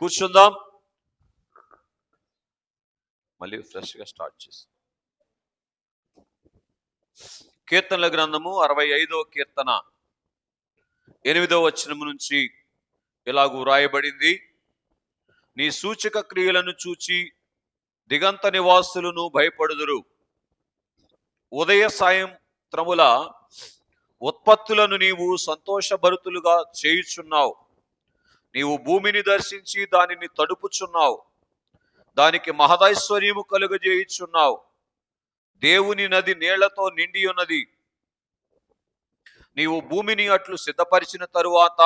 కూర్చుందాం. మళ్ళీ ఫ్రెష్గా స్టార్ట్ చేసి కీర్తనల గ్రంథము 65వ కీర్తన 8వ వచనం నుంచి ఇలాగూ వ్రాయబడింది. నీ సూచక క్రియలను చూచి దిగంత నివాసులను భయపడుదురు. ఉదయ సాయంత్రముల ఉత్పత్తులను నీవు సంతోషభరితులుగా చేయుచున్నావు. నీవు భూమిని దర్శించి దానిని తడుపుచున్నావు, దానికి మహదైశ్వర్యము కలుగజేయుచున్నావు. దేవుని నది నీళ్లతో నిండి ఉన్నది. నీవు భూమిని అట్లు సిద్ధపరిచిన తరువాత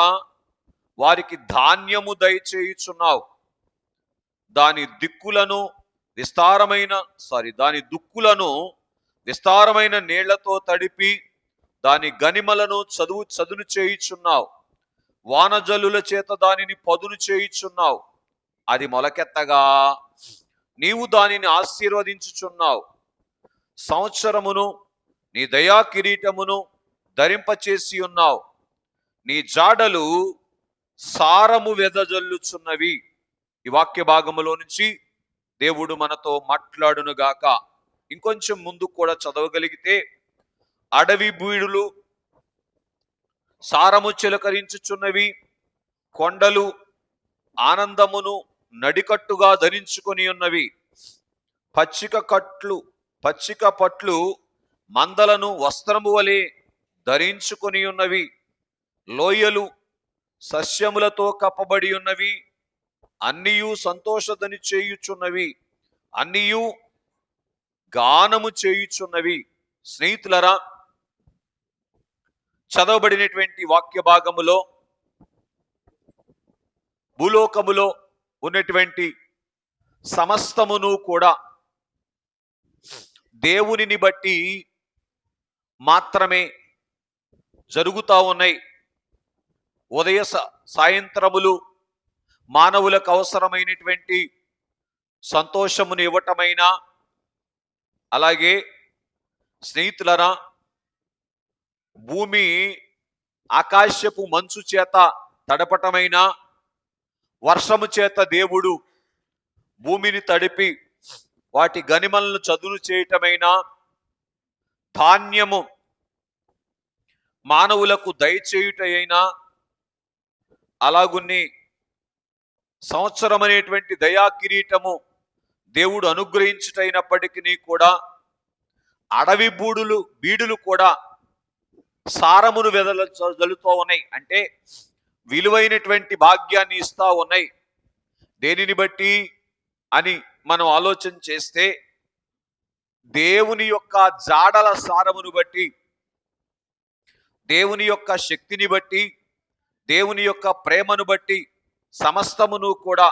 వారికి ధాన్యము దయచేయుచున్నావు. దాని దుక్కులను విస్తారమైన నీళ్లతో తడిపి దాని గనిమలను చదును చేయుచున్నావు. వానజల్లుల చేత దానిని పదును చేయుచున్నావు. అది మొలకెత్తగా నీవు దానిని ఆశీర్వదించుచున్నావు. సంవత్సరమును నీ దయా కిరీటమును ధరింపచేసి ఉన్నావు. నీ జాడలు సారము వెదజల్లుచున్నవి. ఈ వాక్య భాగములో నుంచి దేవుడు మనతో మాట్లాడునుగాక. ఇంకొంచెం ముందు కూడా చదవగలిగితే, అడవి బీడులు సారము చిలకరించుచున్నవి, కొండలు ఆనందమును నడికట్టుగా ధరించుకొని ఉన్నవి. పచ్చిక పట్లు మందలను వస్త్రము వలె ధరించుకొని ఉన్నవి. లోయలు సస్యములతో కప్పబడి ఉన్నవి. అన్నియు సంతోషదని చేయుచున్నవి, అన్నియు గానము చేయుచున్నవి. స్నేహితులరా, చదవబడినటువంటి వాక్య భాగములో భూలోకములో ఉన్నటువంటి సమస్తమును కూడా దేవునిని బట్టి మాత్రమే జరుగుతూ ఉన్నాయి. ఉదయ సాయంత్రములు మానవులకు అవసరమైనటువంటి సంతోషమును ఇవ్వటమైనా, అలాగే స్నేహితులరా, భూమి ఆకాశపు మంచు చేత తడపటమైనా, వర్షము చేత దేవుడు భూమిని తడిపి వాటి గనిమలను చదును చేయటమైనా, ధాన్యము మానవులకు దయచేయుట అయినా, అలాగున్ని సంవత్సరం అనేటువంటి దయా కిరీటము దేవుడు అనుగ్రహించుటైనప్పటికీ కూడా అడవి బీడులు కూడా సారమును వెదజల్లుతూ ఉన్నాయి. అంటే విలువైనటువంటి భాగ్యాన్ని ఇస్తా ఉన్నాయి. దేనిని బట్టి అని మనం ఆలోచన చేస్తే, దేవుని యొక్క జాడల సారమును బట్టి, దేవుని యొక్క శక్తిని బట్టి, దేవుని యొక్క ప్రేమను బట్టి సమస్తమును కూడా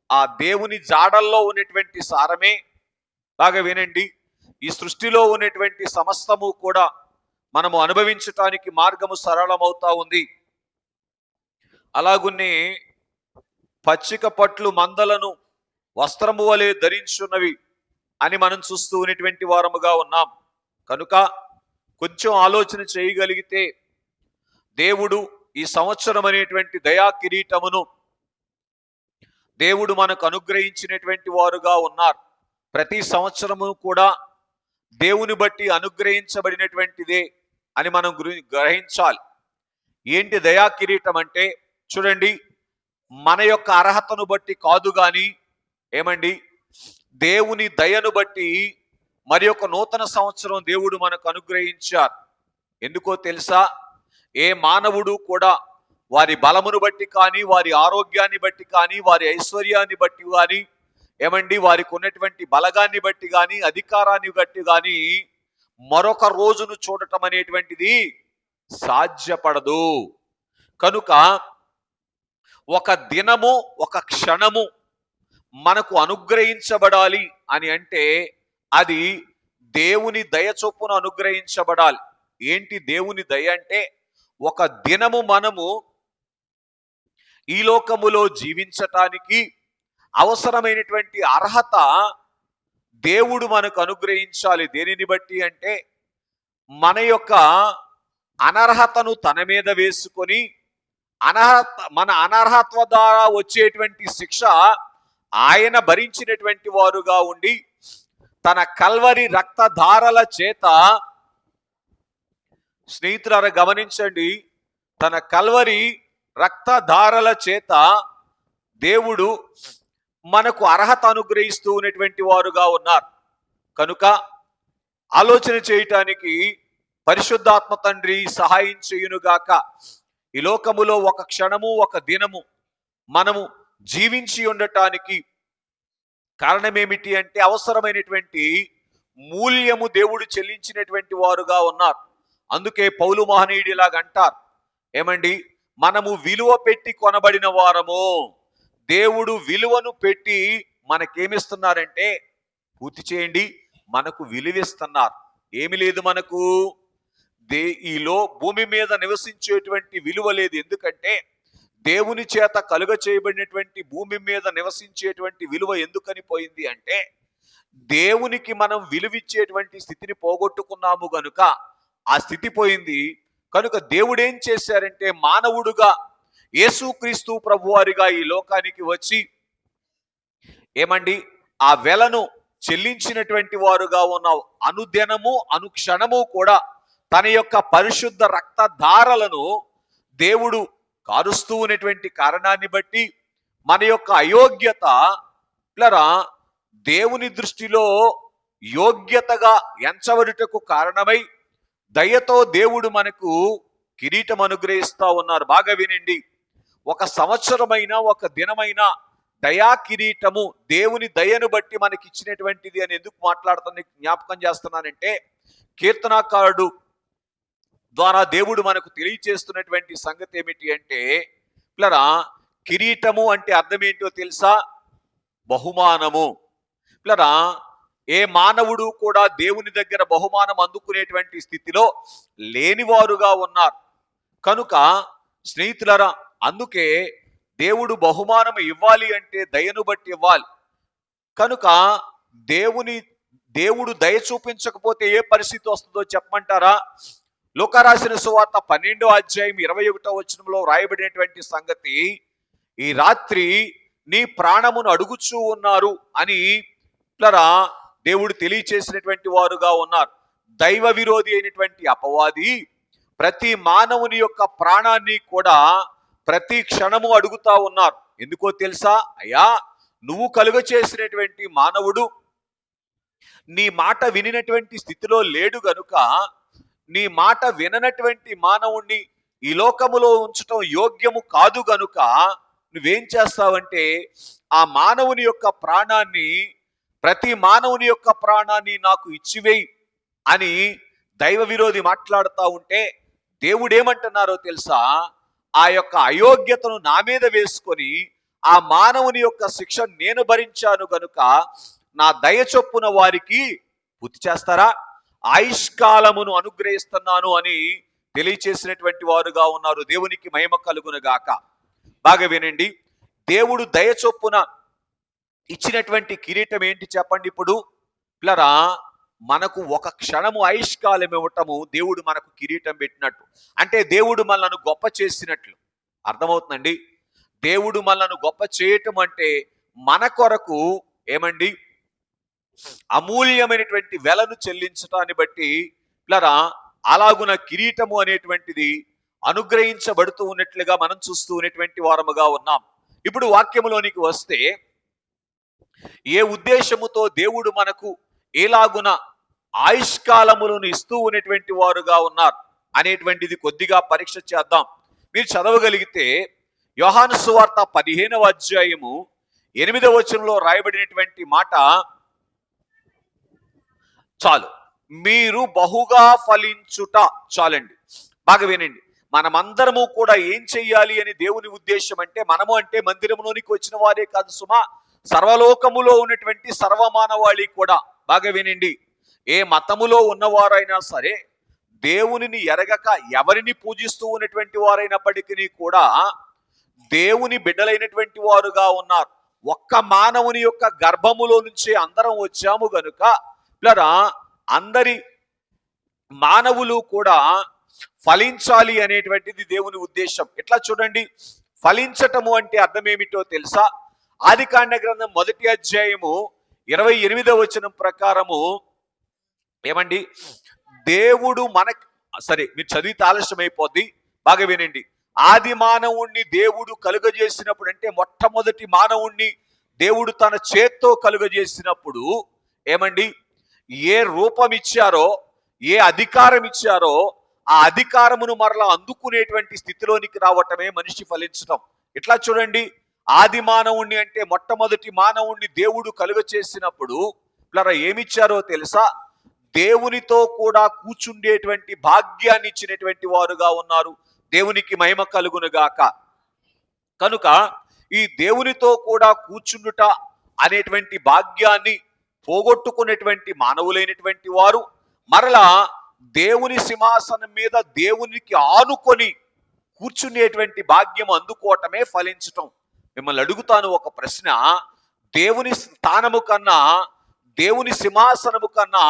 ఆ దేవుని జాడల్లో ఉన్నటువంటి సారమే. బాగా వినండి, ఈ సృష్టిలో ఉన్నటువంటి సమస్తము కూడా మనము అనుభవించటానికి మార్గము సరళమవుతా ఉంది. అలాగునే పచ్చిక పట్లు మందలను వస్త్రము వలె ధరించున్నవి అని మనం చూస్తూ ఉన్నటువంటి వారముగా ఉన్నాం. కనుక కొంచెం ఆలోచన చేయగలిగితే, దేవుడు ఈ సంవత్సరం అనేటువంటి దయా కిరీటమును దేవుడు మనకు అనుగ్రహించినటువంటి వారుగా ఉన్నారు. ప్రతి సంవత్సరము కూడా దేవుని బట్టి అనుగ్రహించబడినటువంటిదే అని మనం గ్రహించాలి. ఏంటి దయా కిరీటం అంటే? చూడండి, మన యొక్క అర్హతను బట్టి కాదు గాని, ఏమండి, దేవుని దయను బట్టి మరి ఒక నూతన సంవత్సరం దేవుడు మనకు అనుగ్రహించారు. ఎందుకో తెలుసా? ఏ మానవుడు కూడా వారి బలమును బట్టి కానీ, వారి ఆరోగ్యాన్ని బట్టి కానీ, వారి ఐశ్వర్యాన్ని బట్టి కానీ, ఏమండి, వారికి ఉన్నటువంటి బలగాన్ని బట్టి కానీ, అధికారాన్ని బట్టి కానీ మరొక రోజును చూడటం అనేటువంటిది సాధ్యపడదు. కనుక ఒక దినము, ఒక క్షణము మనకు అనుగ్రహించబడాలి అని అంటే అది దేవుని దయ చొప్పున అనుగ్రహించబడాలి. ఏంటి దేవుని దయ అంటే? ఒక దినము మనము ఈ లోకములో జీవించటానికి అవసరమైనటువంటి అర్హత దేవుడు మనకు అనుగ్రహించాలి. దేనిని బట్టి అంటే, మన యొక్క అనర్హతను తన మీద వేసుకొని మన అనర్హత్వ ద్వారా వచ్చేటువంటి శిక్ష ఆయన భరించినటువంటి వారుగా ఉండి తన కల్వరి రక్తధారల చేత, స్నేహితులారా గమనించండి, తన కల్వరి రక్తధారల చేత దేవుడు మనకు అర్హత అనుగ్రహిస్తూ ఉన్నటువంటి వారుగా ఉన్నారు. కనుక ఆలోచన చేయటానికి పరిశుద్ధాత్మ తండ్రి సహాయం చేయునుగాక. ఈ లోకములో ఒక క్షణము ఒక దినము మనము జీవించి ఉండటానికి కారణమేమిటి అంటే అవసరమైనటువంటి మూల్యము దేవుడు చెల్లించినటువంటి వారుగా ఉన్నారు. అందుకే పౌలు మహనీయుడు ఇలాగ అంటారు, ఏమండి, మనము విలువ పెట్టి కొనబడిన వారము. దేవుడు విలువను పెట్టి మనకేమిస్తున్నారంటే, పూర్తి చేయండి, మనకు విలువిస్తున్నారు. ఏమి లేదు మనకు, ఈలో భూమి మీద నివసించేటువంటి విలువ లేదు. ఎందుకంటే దేవుని చేత కలుగ చేయబడినటువంటి భూమి మీద నివసించేటువంటి విలువ ఎందుకని పోయింది అంటే, దేవునికి మనం విలువిచ్చేటువంటి స్థితిని పోగొట్టుకున్నాము గనుక ఆ స్థితి పోయింది. కనుక దేవుడు ఏం చేశారంటే, మానవుడుగా యేసుక్రీస్తు ప్రభువారిగా ఈ లోకానికి వచ్చి ఏమండి ఆ వెలను చెల్లించినటువంటి వారుగా ఉన్న అనుదినము అనుక్షణము కూడా తన యొక్క పరిశుద్ధ రక్తధారలను దేవుడు కారుస్తూ ఉన్నటువంటి కారణాన్ని బట్టి మన యొక్క అయోగ్యత దేవుని దృష్టిలో యోగ్యతగా ఎంచబడుటకు కారణమై దయతో దేవుడు మనకు కిరీటం అనుగ్రహిస్తా ఉన్నారు. బాగా వినండి, ఒక సంవత్సరమైన ఒక దినమైన దయా కిరీటము దేవుని దయను బట్టి మనకి ఇచ్చినటువంటిది అని ఎందుకు మాట్లాడుతాను, జ్ఞాపకం చేస్తున్నానంటే, కీర్తనాకారుడు ద్వారా దేవుడు మనకు తెలియచేస్తున్నటువంటి సంగతి ఏమిటి అంటే, కిరీటము అంటే అర్థం ఏంటో తెలుసా? బహుమానము. ఏ మానవుడు కూడా దేవుని దగ్గర బహుమానం అందుకునేటువంటి స్థితిలో లేనివారుగా ఉన్నారు. కనుక స్నేహితులరా, అందుకే దేవుడు బహుమానం ఇవ్వాలి అంటే దయను బట్టి ఇవ్వాలి. కనుక దేవుడు దయ చూపించకపోతే ఏ పరిస్థితి వస్తుందో చెప్పమంటారా? లూకా రాసిన సువార్త 12వ అధ్యాయం 21వ వచనంలో రాయబడినటువంటి సంగతి, ఈ రాత్రి నీ ప్రాణమును అడుగుచూ ఉన్నారు అని దేవుడు తెలియచేసినటువంటి వారుగా ఉన్నారు. దైవ విరోధి అయినటువంటి అపవాది ప్రతి మానవుని యొక్క ప్రాణాన్ని కూడా ప్రతి క్షణము అడుగుతా ఉన్నారు. ఎందుకో తెలుసా? అయ్యా, నువ్వు కలుగ చేసినటువంటి మానవుడు నీ మాట వినినటువంటి స్థితిలో లేడు గనుక, నీ మాట విననటువంటి మానవుణ్ణి ఈ లోకములో ఉంచటం యోగ్యము కాదు గనుక నువ్వేం చేస్తావంటే, ఆ మానవుని యొక్క ప్రాణాన్ని, ప్రతి మానవుని యొక్క ప్రాణాన్ని నాకు ఇచ్చివేయి అని దైవ విరోధి మాట్లాడుతూ ఉంటే దేవుడు ఏమంటున్నారో తెలుసా? ఆ యొక్క అయోగ్యతను నా మీద వేసుకొని ఆ మానవుని యొక్క శిక్ష నేను భరించాను గనుక నా దయ చొప్పున వారికి బుద్ధి చేస్తారా, ఆయుష్కాలమును అనుగ్రహిస్తున్నాను అని తెలియచేసినటువంటి వారుగా ఉన్నారు. దేవునికి మహిమ కలుగునుగాక. బాగా వినండి, దేవుడు దయ చొప్పున ఇచ్చినటువంటి కిరీటం ఏంటి చెప్పండి? ఇప్పుడు మనకు ఒక క్షణము ఆయుష్కాలం ఇవ్వటము దేవుడు మనకు కిరీటం పెట్టినట్టు. అంటే దేవుడు మనల్ని గొప్ప చేసినట్లు అర్థమవుతుందండి. దేవుడు మనల్ని గొప్ప చేయటం అంటే మన కొరకు ఏమండి అమూల్యమైనటువంటి వెలను చెల్లించటాన్ని బట్టి అలాగున కిరీటము అనేటువంటిది అనుగ్రహించబడుతూ ఉన్నట్లుగా మనం చూస్తూ ఉన్నటువంటి వారముగా ఉన్నాం. ఇప్పుడు వాక్యములోనికి వస్తే, ఏ ఉద్దేశముతో దేవుడు మనకు ఎలాగున ఆయుష్కాలములను ఇస్తూ ఉన్నటువంటి వారుగా ఉన్నారు అనేటువంటిది కొద్దిగా పరీక్ష చేద్దాం. మీరు చదవగలిగితే యోహాను సువార్త 15వ అధ్యాయము 8వ వచనంలో రాయబడినటువంటి మాట చాలు, మీరు బహుగా ఫలించుట. చాలండి, బాగా వినండి. మనమందరము కూడా ఏం చెయ్యాలి అని దేవుని ఉద్దేశం అంటే, మనము అంటే మందిరంలోనికి వచ్చిన వారే కాదు సుమా, సర్వలోకములో ఉన్నటువంటి సర్వమానవాళి కూడా. బాగా వినండి, ఏ మతములో ఉన్నవారైనా సరే, దేవునిని ఎరగక ఎవరిని పూజిస్తూ ఉన్నటువంటి వారైనప్పటికీ కూడా దేవుని బిడ్డలైనటువంటి వారుగా ఉన్నారు. ఒక్క మానవుని యొక్క గర్భములో నుంచి అందరం వచ్చాము గనుక అందరి మానవులు కూడా ఫలించాలి అనేటువంటిది దేవుని ఉద్దేశం. ఎట్లా చూడండి, ఫలించటము అంటే అర్థం ఏమిటో తెలుసా? ఆదికాండ గ్రంథం 1వ అధ్యాయము 28వ వచనం ప్రకారము ఏమండి, దేవుడు మనకి, సరే మీరు చదివితే ఆలస్యం అయిపోద్ది, బాగా వినండి. ఆది మానవుణ్ణి దేవుడు కలుగజేసినప్పుడు, అంటే మొట్టమొదటి మానవుణ్ణి దేవుడు తన చేత్తో కలుగజేసినప్పుడు ఏమండి, ఏ రూపం ఇచ్చారో, ఏ అధికారం ఇచ్చారో ఆ అధికారమును మరలా అందుకునేటువంటి స్థితిలోనికి రావటమే మనిషి ఫలించటం. ఇట్లా చూడండి, ఆది మానవుణ్ణి అంటే మొట్టమొదటి మానవుణ్ణి దేవుడు కలుగ చేసినప్పుడు ఏమిచ్చారో తెలుసా? దేవునితో కూడా కూర్చుండేటువంటి భాగ్యాన్ని ఇచ్చినటువంటి వారుగా ఉన్నారు. దేవునికి మహిమ కలుగునుగాక. కనుక ఈ దేవునితో కూడా కూర్చుండుట అనేటువంటి భాగ్యాన్ని పోగొట్టుకున్నటువంటి మానవులైనటువంటి వారు మరలా దేవుని సింహాసనం మీద దేవునికి ఆనుకొని కూర్చునేటువంటి భాగ్యం అందుకోవటమే ఫలించటం. మిమ్మల్ని అడుగుతాను ఒక ప్రశ్న, దేవుని స్థానము కన్నా, దేవుని సింహాసనము కన్నా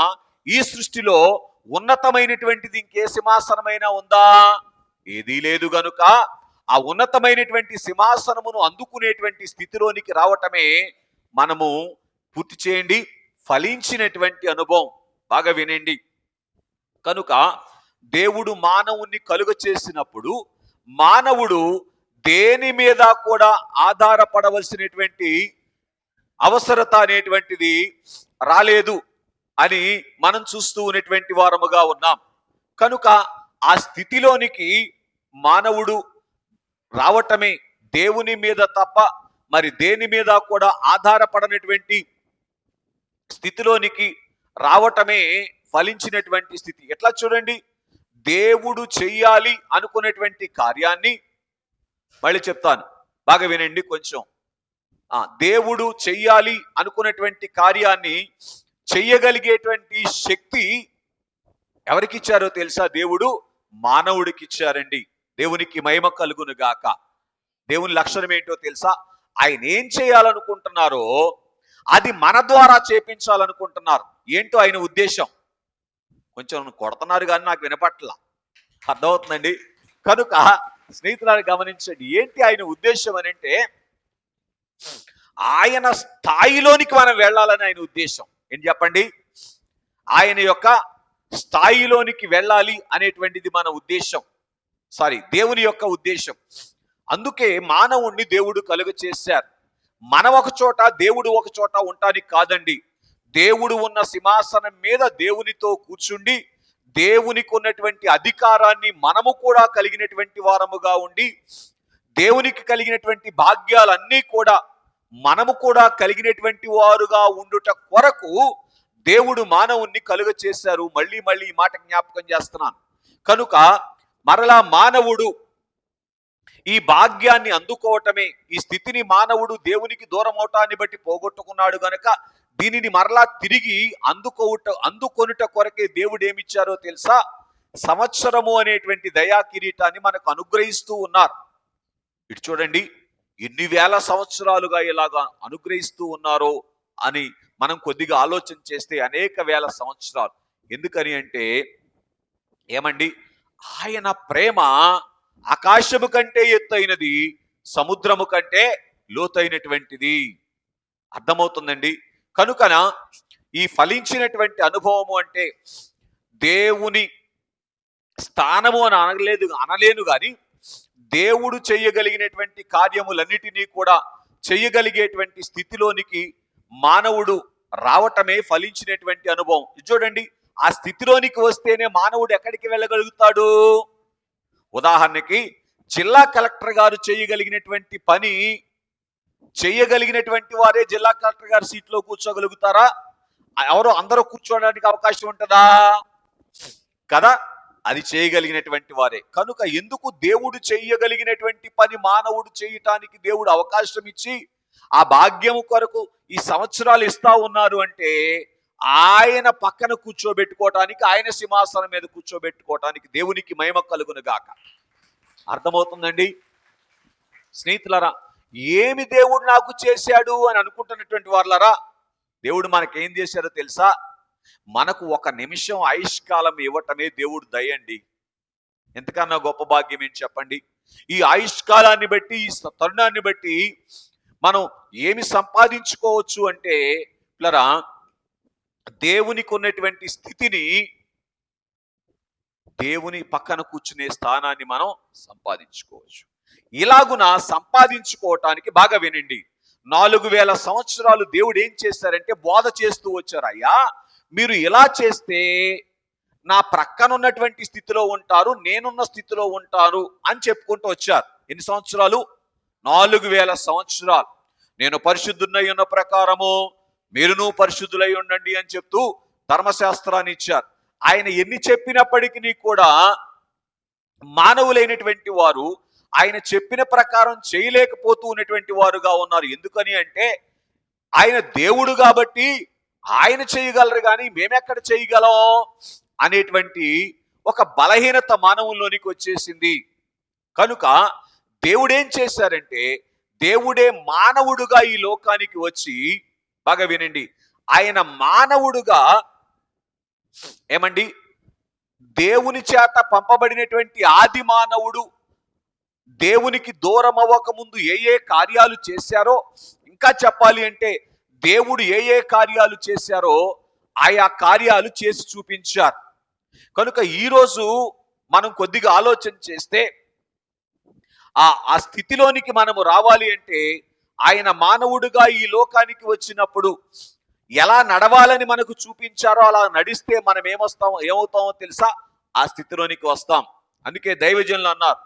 ఈ సృష్టిలో ఉన్నతమైనటువంటిది ఇంకే సింహాసనమైనా ఉందా? ఏదీ లేదు. గనుక ఆ ఉన్నతమైనటువంటి సింహాసనమును అందుకునేటువంటి స్థితిలోనికి రావటమే మనము పూర్తి చేయండి ఫలించినటువంటి అనుభవం. బాగా వినండి. కనుక దేవుడు మానవుణ్ణి కలుగ చేసినప్పుడు మానవుడు దేని మీద కూడా ఆధారపడవలసినటువంటి అవసరత అనేటువంటిది రాలేదు అని మనం చూస్తూ ఉన్నటువంటి వారముగా ఉన్నాం. కనుక ఆ స్థితిలోనికి మానవుడు రావటమే, దేవుని మీద తప్ప మరి దేని మీద కూడా ఆధారపడనటువంటి స్థితిలోనికి రావటమే ఫలించినటువంటి స్థితి. ఎట్లా చూడండి, దేవుడు చెయ్యాలి అనుకునేటువంటి కార్యాన్ని, మళ్ళీ చెప్తాను బాగా వినండి కొంచెం. దేవుడు చెయ్యాలి అనుకున్నటువంటి కార్యాన్ని చెయ్యగలిగేటువంటి శక్తి ఎవరికి ఇచ్చారో తెలుసా? దేవుడు మానవుడికి ఇచ్చారండి. దేవునికి మహిమ కలుగును గాక. దేవుని లక్షణం ఏంటో తెలుసా? ఆయన ఏం చేయాలనుకుంటున్నారో అది మన ద్వారా చేపించాలనుకుంటున్నారు. ఏంటో ఆయన ఉద్దేశం? కొంచెం కొడుతున్నారు కానీ నాకు వినపట్ల, అర్థమవుతుందండి. కనుక స్నేహితులను గమనించండి, ఏంటి ఆయన ఉద్దేశం అని అంటే, ఆయన స్థాయిలోనికి మనం వెళ్ళాలని ఆయన ఉద్దేశం. ఏం చెప్పండి? ఆయన యొక్క స్థాయిలోనికి వెళ్ళాలి అనేటువంటిది మన ఉద్దేశం, దేవుని యొక్క ఉద్దేశం. అందుకే మానవుణ్ణి దేవుడు కలుగ చేశారు. మనం ఒక చోట, దేవుడు ఒక చోట ఉండటానికి కాదండి. దేవుడు ఉన్న సింహాసనం మీద దేవునితో కూర్చుండి దేవునికి ఉన్నటువంటి అధికారాన్ని మనము కూడా కలిగినటువంటి వారముగా ఉండి, దేవునికి కలిగినటువంటి భాగ్యాలన్నీ కూడా మనము కూడా కలిగినటువంటి వారుగా ఉండుట కొరకు దేవుడు మానవుణ్ణి కలుగ చేశారు. మళ్ళీ మళ్ళీ ఈ మాట జ్ఞాపకం చేస్తున్నాను. కనుక మరలా మానవుడు ఈ భాగ్యాన్ని అందుకోవటమే, ఈ స్థితిని మానవుడు దేవునికి దూరం అవటాన్ని బట్టి పోగొట్టుకున్నాడు గనక దీనిని మరలా తిరిగి అందుకొనుట కొరకే దేవుడు ఏమిచ్చారో తెలుసా? సంవత్సరము అనేటువంటి దయా కిరీటాన్ని మనకు అనుగ్రహిస్తూ ఉన్నారు. ఇటు చూడండి, ఎన్ని వేల సంవత్సరాలుగా ఇలాగా అనుగ్రహిస్తూ ఉన్నారో అని మనం కొద్దిగా ఆలోచన చేస్తే అనేక వేల సంవత్సరాలు. ఎందుకని అంటే ఏమండి, ఆయన ప్రేమ ఆకాశము కంటే ఎత్తైనది, సముద్రము కంటే లోతైనటువంటిది. అర్థమవుతుందండి. కనుకన ఈ ఫలించినటువంటి అనుభవము అంటే దేవుని స్థానము అని అనలేను కానీ దేవుడు చేయగలిగినటువంటి కార్యములన్నిటినీ కూడా చేయగలిగేటువంటి స్థితిలోనికి మానవుడు రావటమే ఫలించినటువంటి అనుభవం. చూడండి, ఆ స్థితిలోనికి వస్తేనే మానవుడు ఎక్కడికి వెళ్ళగలుగుతాడు? ఉదాహరణకి జిల్లా కలెక్టర్ గారు చేయగలిగినటువంటి పని చేయగలిగినటువంటి వారే జిల్లా కలెక్టర్ గారి సీట్లో కూర్చోగలుగుతారా? ఎవరో అందరూ కూర్చోడానికి అవకాశం ఉంటుందా? కదా, అది చేయగలిగినటువంటి వారే. కనుక ఎందుకు దేవుడు చేయగలిగినటువంటి పని మానవుడు చేయటానికి దేవుడు అవకాశం ఇచ్చి ఆ భాగ్యము కొరకు ఈ సంవత్సరాలు ఇస్తా ఉన్నారు అంటే, ఆయన పక్కన కూర్చోబెట్టుకోవటానికి, ఆయన సింహాసనం మీద కూర్చోబెట్టుకోవటానికి దేవునికి మహిమ కలుగును గాక. అర్థమవుతుందండి స్నేహితులారా? ఏమి దేవుడు నాకు చేశాడు అని అనుకుంటున్నటువంటి వాళ్ళరా, దేవుడు మనకేం చేశారో తెలుసా? మనకు ఒక నిమిషం ఆయుష్కాలం ఇవ్వటమే దేవుడు దయండి. ఎంతకన్నా గొప్ప భాగ్యం ఏంటి చెప్పండి? ఈ ఆయుష్కాలాన్ని బట్టి, ఈ తరుణాన్ని బట్టి మనం ఏమి సంపాదించుకోవచ్చు అంటే పిల్లరా, దేవునికి ఉన్నటువంటి స్థితిని, దేవుని పక్కన కూర్చునే స్థానాన్ని మనం సంపాదించుకోవచ్చు. ఇలాగున సంపాదించుకోవటానికి బాగా వినండి, 4000 సంవత్సరాలు దేవుడు ఏం చేశారంటే బోధ చేస్తూ వచ్చారు. అయ్యా, మీరు ఇలా చేస్తే నా ప్రక్కన ఉన్నటువంటి స్థితిలో ఉంటారు, నేనున్న స్థితిలో ఉంటారు అని చెప్పుకుంటూ వచ్చారు. ఎన్ని సంవత్సరాలు? 4000 సంవత్సరాలు. నేను పరిశుద్ధునై ఉన్న ప్రకారము మీరును పరిశుద్ధులై ఉండండి అని చెప్తూ ధర్మశాస్త్రాన్ని ఇచ్చారు. ఆయన ఎన్ని చెప్పినప్పటికీ కూడా మానవులైనటువంటి వారు ఆయన చెప్పిన ప్రకారం చేయలేకపోతూ ఉన్నటువంటి వారుగా ఉన్నారు. ఎందుకని అంటే ఆయన దేవుడు కాబట్టి ఆయన చేయగలరు, కానీ మేమెక్కడ చేయగలం అనేటువంటి ఒక బలహీనత మానవుల్లోనికి వచ్చేసింది. కనుక దేవుడేం చేశారంటే, దేవుడే మానవుడుగా ఈ లోకానికి వచ్చి, బాగా వినండి, ఆయన మానవుడుగా ఏమండి దేవుని చేత పంపబడినటువంటి ఆది మానవుడు దేవునికి దూరం అవ్వక ముందు ఏ కార్యాలు చేశారో, ఇంకా చెప్పాలి అంటే దేవుడు ఏ కార్యాలు చేశారో ఆయా కార్యాలు చేసి చూపించారు. కనుక ఈరోజు మనం కొద్దిగా ఆలోచన చేస్తే ఆ స్థితిలోనికి మనము రావాలి అంటే ఆయన మానవుడుగా ఈ లోకానికి వచ్చినప్పుడు ఎలా నడవాలని మనకు చూపించారో అలా నడిస్తే మనం ఏమవుతామో తెలుసా? ఆ స్థితిలోనికి వస్తాం. అందుకే దైవజనులు అన్నారు,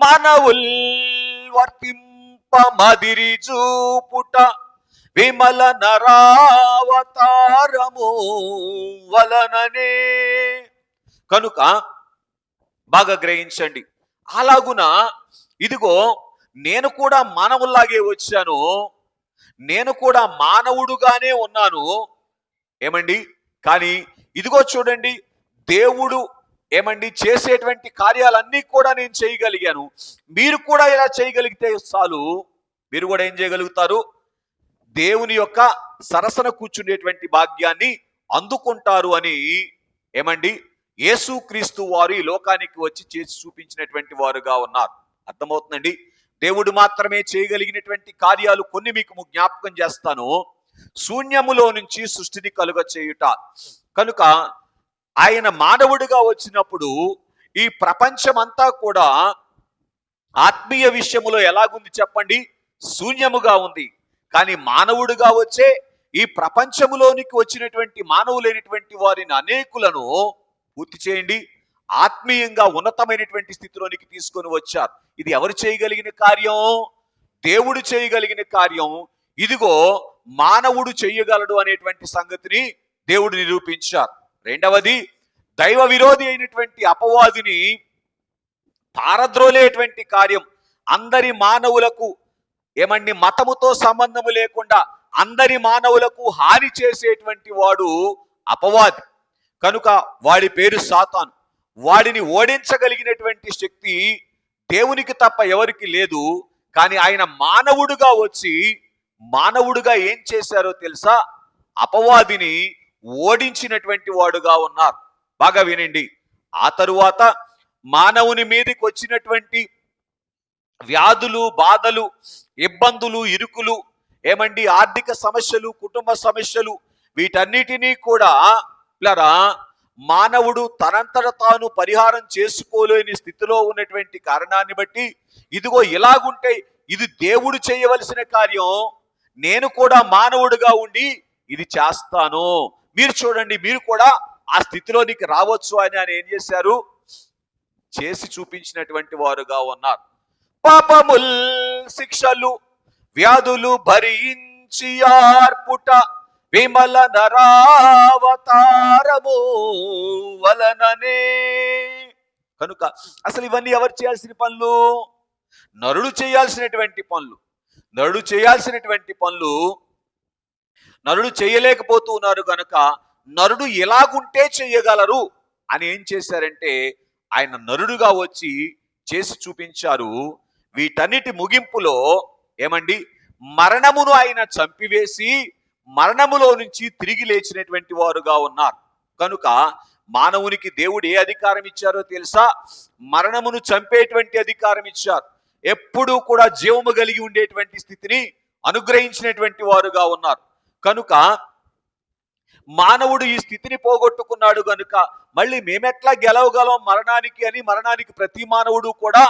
మానవుల్ వర్తింప మదిరి చూపుట విమల నరావతారము వలననే. కనుక బాగా గ్రహించండి, అలాగున ఇదిగో నేను కూడా మానవుల్లాగే వచ్చాను, నేను కూడా మానవుడుగానే ఉన్నాను. ఏమండి, కానీ ఇదిగో చూడండి, దేవుడు ఏమండి చేసేటువంటి కార్యాలన్నీ కూడా నేను చేయగలిగాను. మీరు కూడా ఇలా చేయగలిగితే చాలు, మీరు కూడా ఏం చేయగలుగుతారు? దేవుని యొక్క సరసన కూర్చునేటువంటి భాగ్యాన్ని అందుకుంటారు అని ఏమండి యేసుక్రీస్తు వారు ఈ లోకానికి వచ్చి చేసి చూపించినటువంటి వారుగా ఉన్నారు. అర్థమవుతుందండి? దేవుడు మాత్రమే చేయగలిగినటువంటి కార్యాలు కొన్ని మీకు జ్ఞాపకం చేస్తాను. శూన్యములో నుంచి సృష్టిని కలుగ చేయుట. కనుక ఆయన మానవుడిగా వచ్చినప్పుడు ఈ ప్రపంచమంతా కూడా ఆత్మీయ విషయములో ఎలాగుంది చెప్పండి? శూన్యముగా ఉంది. కానీ మానవుడిగా వచ్చే ఈ ప్రపంచములోనికి వచ్చినటువంటి మానవులైనటువంటి వారిని అనేకులను పూర్తి చేయండి, ఆత్మీయంగా ఉన్నతమైనటువంటి స్థితిలోనికి తీసుకొని వచ్చారు. ఇది ఎవరు చేయగలిగిన కార్యం? దేవుడు చేయగలిగిన కార్యం. ఇదిగో మానవుడు చెయ్యగలడు అనేటువంటి సంగతిని దేవుడు నిరూపించారు. రెండవది, దైవ విరోధి అయినటువంటి అపవాదిని పారద్రోలేటువంటి కార్యం. అందరి మానవులకు ఏమండి మతముతో సంబంధము లేకుండా అందరి మానవులకు హాని చేసేటువంటి వాడు అపవాది. కనుక వాడి పేరు సాతాను. వాడిని ఓడించగలిగినటువంటి శక్తి దేవునికి తప్ప ఎవరికి లేదు. కానీ ఆయన మానవుడుగా వచ్చి మానవుడుగా ఏం చేశారో తెలుసా? అపవాదిని ఓడించినటువంటి వాడుగా ఉన్నారు. బాగా వినండి, ఆ తరువాత మానవుని మీదకి వచ్చినటువంటి వ్యాధులు, బాధలు, ఇబ్బందులు, ఇరుకులు, ఏమండి ఆర్థిక సమస్యలు, కుటుంబ సమస్యలు, వీటన్నిటినీ కూడా పిల్లరా మానవుడు తనంతట తాను పరిహారం చేసుకోలేని స్థితిలో ఉన్నటువంటి కారణాన్ని బట్టి ఇదిగో ఇలాగుంటే ఇది దేవుడు చేయవలసిన కార్యం, నేను కూడా మానవుడిగా ఉండి ఇది చేస్తాను. మీరు చూడండి, మీరు కూడా ఆ స్థితిలోనికి రావచ్చు అని ఆయన ఏం చేశారు? చేసి చూపించినటువంటి వారుగా ఉన్నారు. పాపముల్ శిక్షలు వ్యాధులు భరించి ఆర్పుట విమల నరావతారము వలననే. కనుక అసలు ఇవన్నీ ఎవరు చేయాల్సిన పనులు? నరుడు చేయాల్సినటువంటి పనులు. నరుడు చేయాల్సినటువంటి పనులు నరుడు చేయలేకపోతూ ఉన్నారు. కనుక నరుడు ఎలాగుంటే చేయగలరు అని ఏం చేశారంటే ఆయన నరుడుగా వచ్చి చేసి చూపించారు. వీటన్నిటి ముగింపులో ఏమండి మరణమును ఆయన చంపివేసి మరణములో నుంచి తిరిగి లేచినటువంటి వారుగా ఉన్నారు. కనుక మానవునికి దేవుడు ఏ అధికారం ఇచ్చారో తెలుసా? మరణమును చంపేటువంటి అధికారం ఇచ్చారు. ఎప్పుడూ కూడా జీవము కలిగి ఉండేటువంటి స్థితిని అనుగ్రహించినటువంటి వారుగా ఉన్నారు. కనుక మానవుడు ఈ స్థితిని పోగొట్టుకున్నాడు గనుక మళ్ళీ మేమెట్లా గెలవగలం మరణానికి అని మరణానికి ప్రతి మానవుడు కూడా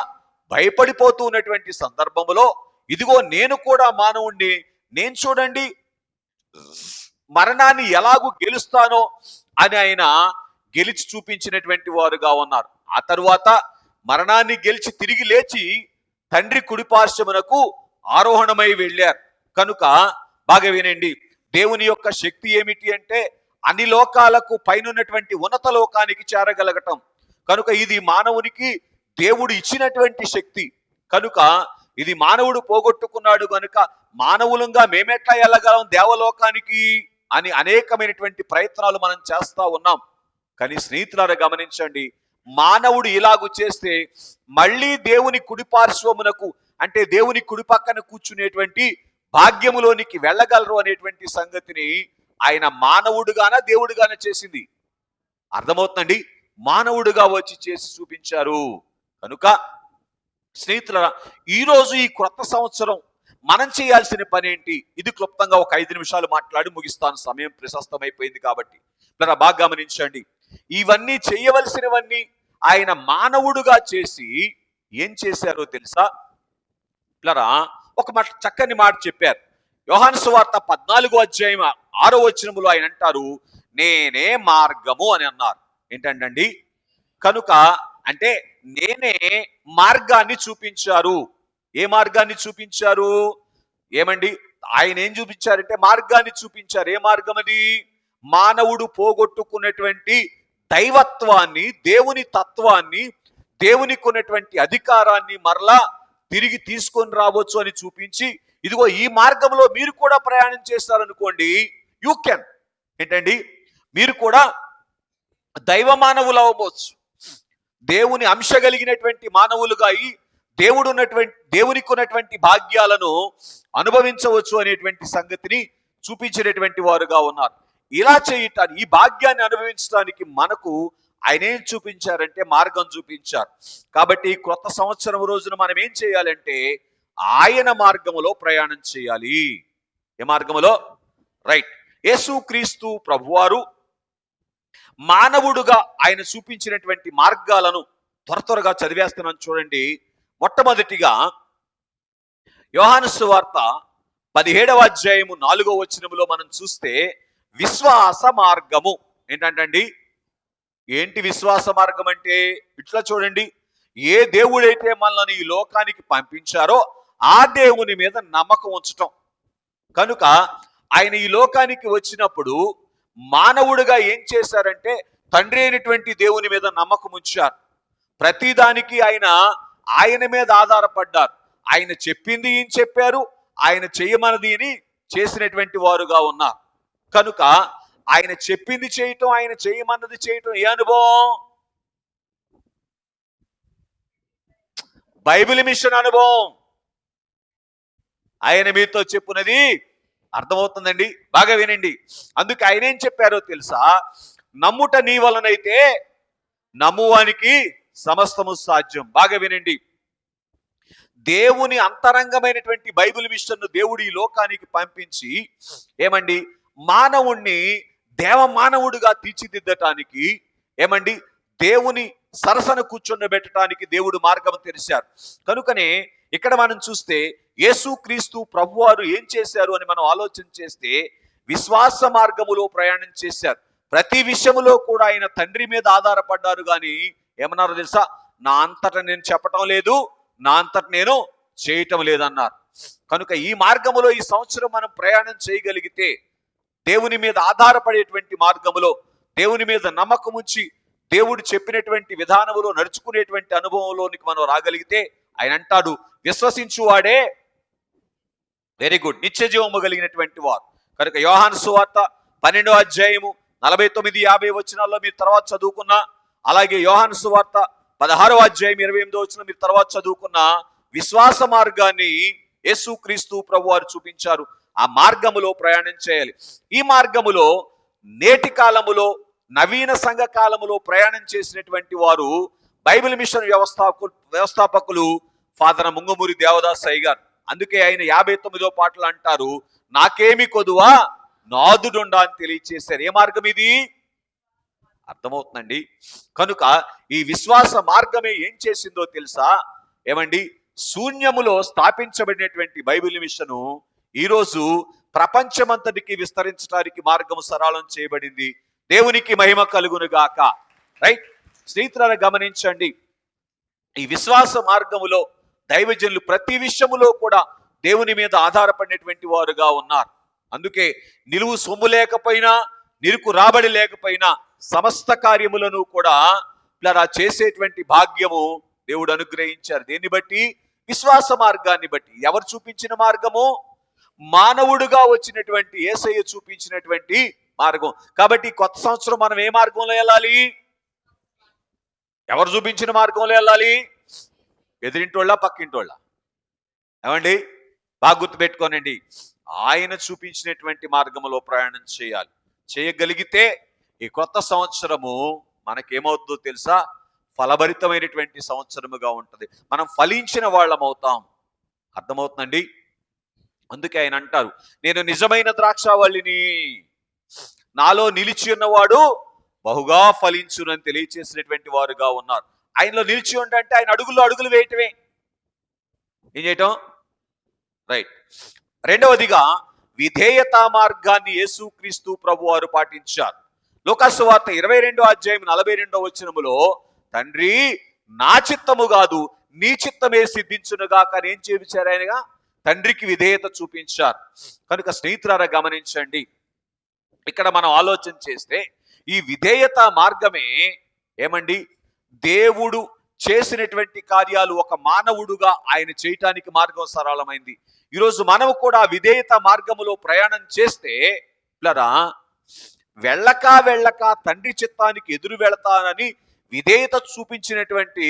భయపడిపోతూ ఉన్నటువంటి సందర్భంలో ఇదిగో నేను కూడా మానవుణ్ణి, నేను చూడండి మరణాన్ని ఎలాగూ గెలుస్తానో అని ఆయన గెలిచి చూపించినటువంటి వారుగా ఉన్నారు. ఆ తరువాత మరణాన్ని గెలిచి తిరిగి లేచి తండ్రి కుడిపార్శ్వమునకు ఆరోహణమై వెళ్ళారు. కనుక బాగా వినండి, దేవుని యొక్క శక్తి ఏమిటి అంటే అన్ని లోకాలకు పైనున్నటువంటి ఉన్నత లోకానికి చేరగలగటం. కనుక ఇది మానవునికి దేవుడు ఇచ్చినటువంటి శక్తి. కనుక ఇది మానవుడు పోగొట్టుకున్నాడు కనుక మానవులంగా మేమెట్లా వెళ్ళగలం దేవలోకానికి అని అనేకమైనటువంటి ప్రయత్నాలు మనం చేస్తా ఉన్నాం. కానీ స్నేహితులారా గమనించండి, మానవుడు ఇలాగూ చేస్తే మళ్ళీ దేవుని కుడిపార్శ్వమునకు అంటే దేవుని కుడి పక్కన కూర్చునేటువంటి భాగ్యములోనికి వెళ్ళగలరు అనేటువంటి సంగతిని ఆయన మానవుడుగాన దేవుడుగాన చేసింది. అర్థమవుతుందండి? మానవుడుగా వచ్చి చేసి చూపించారు. కనుక స్నేహితులారా ఈరోజు ఈ క్రొత్త సంవత్సరం మనం చేయాల్సిన పని ఏంటి? ఇది క్లుప్తంగా ఒక 5 నిమిషాలు మాట్లాడి ముగిస్తాను, సమయం ప్రశస్తమైపోయింది కాబట్టి. బాగా గమనించండి, ఇవన్నీ చేయవలసినవన్నీ ఆయన మానవుడుగా చేసి ఏం చేశారో తెలుసా? ఒక చక్కని మాట చెప్పారు. యోహాను సువార్త 14వ అధ్యాయం 6వ వచనములో ఆయన అంటారు, నేనే మార్గము అని అన్నారు. ఏంటండి? కనుక అంటే నేనే మార్గాన్ని చూపించారు. ఏ మార్గాన్ని చూపించారు? ఏమండి? ఆయన ఏం చూపించారంటే మార్గాన్ని చూపించారు. ఏ మార్గం అది? మానవుడు పోగొట్టుకున్నటువంటి దైవత్వాన్ని, దేవుని తత్వాన్ని, దేవునికి ఉన్నటువంటి అధికారాన్ని మరలా తిరిగి తీసుకొని రావచ్చు అని చూపించి, ఇదిగో ఈ మార్గంలో మీరు కూడా ప్రయాణం చేస్తారనుకోండి, యూ కెన్. ఏంటండి? మీరు కూడా దైవ మానవులు అవ్వచ్చు, దేవుని అంశ కలిగినటువంటి మానవులుగా అయి దేవునికి ఉన్నటువంటి భాగ్యాలను అనుభవించవచ్చు అనేటువంటి సంగతిని చూపించినటువంటి వారుగా ఉన్నారు. ఇలా చేయటానికి, ఈ భాగ్యాన్ని అనుభవించడానికి మనకు ఆయన ఏం చూపించారంటే మార్గం చూపించారు. కాబట్టి ఈ క్రొత్త సంవత్సరం రోజున మనం ఏం చేయాలంటే ఆయన మార్గములో ప్రయాణం చేయాలి. ఏ మార్గములో? రైట్. యేసుక్రీస్తు ప్రభువారు మానవుడుగా ఆయన చూపించినటువంటి మార్గాలను త్వరగా చదివేస్తున్నాను చూడండి. మొట్టమొదటిగా యోహాను సువార్త 17వ అధ్యాయము 4వ వచనములో మనం చూస్తే విశ్వాస మార్గము. ఏంటంటండి? ఏంటి విశ్వాస మార్గం అంటే? ఇట్లా చూడండి, ఏ దేవుడైతే మనల్ని ఈ లోకానికి పంపించారో ఆ దేవుని మీద నమ్మకం ఉంచటం. కనుక ఆయన ఈ లోకానికి వచ్చినప్పుడు మానవుడిగా ఏం చేశారంటే తండ్రి అయినటువంటి దేవుని మీద నమ్మకం ఉంచారు. ప్రతిదానికి ఆయన మీద ఆధారపడ్డారు. ఆయన చెప్పింది ఏం చెప్పారు, ఆయన చేయమన్నది అని చేసినటువంటి వారుగా ఉన్నారు. కనుక ఆయన చెప్పింది చేయటం, ఆయన చేయమన్నది చేయటం ఏ అనుభవం? బైబిల్ మిషన్ అనుభవం. ఆయన మీతో చెప్పున్నది అర్థమవుతుందండి? బాగా వినండి. అందుకే ఆయన ఏం చెప్పారో తెలుసా? నమ్ముట నీ వలనైతే నమ్మువానికి సమస్తము సాధ్యం. బాగా వినండి, దేవుని అంతరంగమైనటువంటి బైబిల్ మిషన్ను దేవుడు ఈ లోకానికి పంపించి ఏమండి మానవుణ్ణి దేవ మానవుడిగా తీర్చిదిద్దటానికి, ఏమండి దేవుని సరసన కూర్చొని దేవుడు మార్గం తెరిచారు. కనుకనే ఇక్కడ మనం చూస్తే యేసుక్రీస్తు ప్రభువారు ఏం చేశారు అని మనం ఆలోచన చేస్తే విశ్వాస మార్గములో ప్రయాణం చేశారు. ప్రతి విషయములో కూడా ఆయన తండ్రి మీద ఆధారపడ్డారు. కానీ ఏమన్నారో తెలుసా? నా అంతట నేను చెప్పటం లేదు, నా అంతట నేను చేయటం లేదన్నారు. కనుక ఈ మార్గములో ఈ సంవత్సరం మనం ప్రయాణం చేయగలిగితే దేవుని మీద ఆధారపడేటువంటి మార్గములో దేవుని మీద నమ్మకం ఉంచి దేవుడు చెప్పినటువంటి విధానములో నడుచుకునేటువంటి అనుభవంలోనికి మనం రాగలిగితే ఆయన అంటాడు, విశ్వసించువాడే వెరీ గుడ్ నిత్య జీవము కలిగినటువంటి వారు. కనుక యోహాను సువార్త 12వ అధ్యాయము 49-50 వచనాల్లో మీరు తర్వాత చదువుకున్న, అలాగే యోహాను సువార్త 16వ అధ్యాయం 28వ వచనం మీరు తర్వాత చదువుకున్న విశ్వాస మార్గాన్ని యేసుక్రీస్తు ప్రభువారు చూపించారు. ఆ మార్గములో ప్రయాణం చేయాలి. ఈ మార్గములో నేటి కాలములో నవీన సంఘ కాలములో ప్రయాణం చేసినటువంటి వారు బైబిల్ మిషన్ వ్యవస్థాపకులు ఫాదర్ ముంగమూరి దేవదాస్ అయ్య గారు. అందుకే ఆయన 59వ పాటలు అంటారు, నాకేమి కొదువా నాదుడుండా అని తెలియచేశారు. ఏ మార్గం ఇది? అర్థమవుతుందండి. కనుక ఈ విశ్వాస మార్గమే ఏం చేసిందో తెలుసా? ఏమండి, శూన్యములో స్థాపించబడినటువంటి బైబిల్ మిషను ఈరోజు ప్రపంచమంతటికి విస్తరించడానికి మార్గము సరళం చేయబడింది. దేవునికి మహిమ కలుగును గాక. రైట్, స్నేహితులారా గమనించండి, ఈ విశ్వాస మార్గములో దైవజనులు ప్రతి విషయములో కూడా దేవుని మీద ఆధారపడినటువంటి వారుగా ఉన్నారు. అందుకే నిలువు సొమ్ము లేకపోయినా, నిరుకు రాబడి లేకపోయినా సమస్త కార్యములను కూడా ఇలా చేసేటువంటి భాగ్యము దేవుడు అనుగ్రహించారు. దేన్ని బట్టి? విశ్వాస మార్గాన్ని బట్టి. ఎవరు చూపించిన మార్గము? మానవుడుగా వచ్చినటువంటి యేసయ్య చూపించినటువంటి మార్గం. కాబట్టి కొత్త సంవత్సరం మనం ఏ మార్గంలో వెళ్ళాలి? ఎవరు చూపించిన మార్గంలో వెళ్ళాలి? ఎదిరింటోళ్ళ, పక్కింటోళ్ళ? ఏమండి, బాగా గుర్తుపెట్టుకోనండి, ఆయన చూపించినటువంటి మార్గంలో ప్రయాణం చేయాలి. చేయగలిగితే ఈ కొత్త సంవత్సరము మనకేమవుతుందో తెలుసా? ఫలభరితమైనటువంటి సంవత్సరముగా ఉంటుంది. మనం ఫలించిన వాళ్ళం అవుతాం. అర్థమవుతుందండి. అందుకే ఆయన అంటారు, నేను నిజమైన ద్రాక్షావళిని, నాలో నిలిచి ఉన్నవాడు బహుగా ఫలించునని తెలియచేసినటువంటి వారుగా ఉన్నారు. ఆయనలో నిలిచి ఉంటే ఆయన అడుగుల్లో అడుగులు వేయటమే. ఏం చేయటం? రైట్. రెండవదిగా విధేయతా మార్గాన్ని యేసుక్రీస్తు ప్రభు వారు పాటించారు. లూకాసు వార్త 22వ అధ్యాయం 42వ వచనములో, తండ్రి నా చిత్తము కాదు నీ చిత్తమే సిద్ధించునుగా కానీ ఏం చేయించారు? ఆయనగా తండ్రికి విధేయత చూపించారు. కనుక స్నేహితులారా గమనించండి, ఇక్కడ మనం ఆలోచన చేస్తే ఈ విధేయత మార్గమే ఏమండి, దేవుడు చేసినటువంటి కార్యాలు ఒక మానవుడుగా ఆయన చేయటానికి మార్గం సరళమైంది. ఈరోజు మనము కూడా విధేయత మార్గములో ప్రయాణం చేస్తే వెళ్ళక తండ్రి చిత్తానికి ఎదురు వెళతానని విధేయత చూపించినటువంటి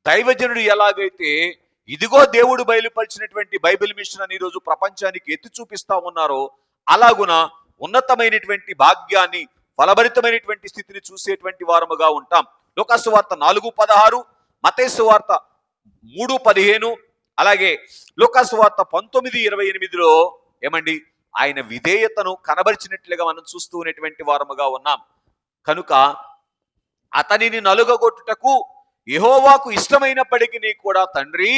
దైవజనుడు ఎలాగైతే ఇదిగో దేవుడు బయలుపరిచినటువంటి బైబిల్ మిషన్ అని ఈరోజు ప్రపంచానికి ఎత్తి చూపిస్తా ఉన్నారో, అలాగున ఉన్నతమైనటువంటి భాగ్యాన్ని, ఫలభరితమైనటువంటి స్థితిని చూసేటువంటి వారముగా ఉంటాం. లూకాసు వార్త 4:16, మత్తయి వార్త 3:15, అలాగే లూకాసు వార్త 19:28లో ఏమండి, ఆయన విధేయతను కనబరిచినట్లుగా మనం చూస్తూ ఉన్నటువంటి వారముగా ఉన్నాం. కనుక అతనిని నలుగగొట్టుటకు యెహోవాకు ఇష్టమైనప్పటికీ కూడా తండ్రి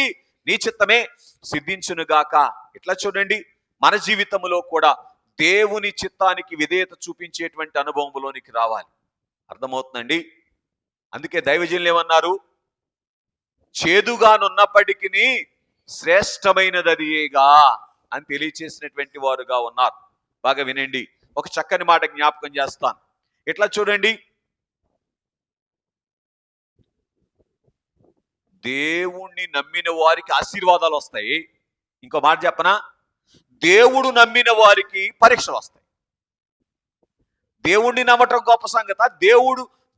నీ చిత్తమే సిద్ధించునుగాక. ఇట్లా చూడండి, మన జీవితంలో కూడా దేవుని చిత్తానికి విధేయత చూపించేటువంటి అనుభవంలోనికి రావాలి. అర్థమవుతుందండి. అందుకే దైవజనులు ఏమన్నారు? చేదుగానున్నప్పటికీ శ్రేష్టమైనదదియేగా అని తెలియచేసినటువంటి వారుగా ఉన్నారు. బాగా వినండి, ఒక చక్కని మాట జ్ఞాపకం చేస్తాను. ఇట్లా చూడండి, దేవుణ్ణి నమ్మిన వారికి ఆశీర్వాదాలు వస్తాయి. ఇంకో మాట చెప్పనా? దేవుడు నమ్మిన వారికి పరీక్షలు వస్తాయి. దేవుణ్ణి నమ్మటం గొప్ప సంగత?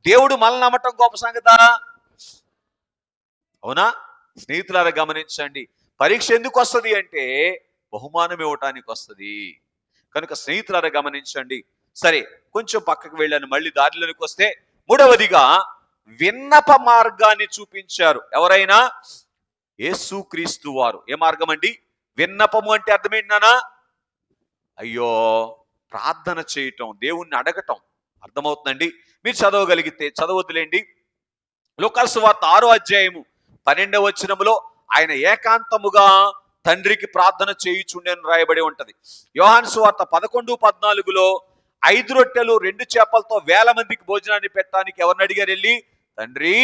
దేవుడు మనల్ని నమ్మటం గొప్ప సంగత? అవునా? స్నేహితులారా గమనించండి, పరీక్ష ఎందుకు వస్తుంది అంటే బహుమానం ఇవ్వటానికి వస్తుంది. కనుక స్నేహితులారా గమనించండి. సరే, కొంచెం పక్కకు వెళ్ళాను, మళ్ళీ దారిలోనికి వస్తే మూడవదిగా విన్నప మార్గాన్ని చూపించారు. ఎవరైనా? యేసుక్రీస్తు వారు. ఏ మార్గం అండి? విన్నపము అంటే అర్థం ఏంటన్నా? అయ్యో, ప్రార్థన చేయటం, దేవుణ్ణి అడగటం. అర్థమవుతుందండి. మీరు చదవగలిగితే చదవద్దులేండి. లూకాసు వార్త 6వ అధ్యాయము 12వ వచనములో ఆయన ఏకాంతముగా తండ్రికి ప్రార్థన చేయుచుండెను రాయబడి ఉంటది. యోహాను సువార్త 11:14లో 5 రొట్టెలు 2 చేపలతో 1000 మందికి భోజనాన్ని పెట్టడానికి ఎవరిని అడిగారు? వెళ్ళి తండ్రి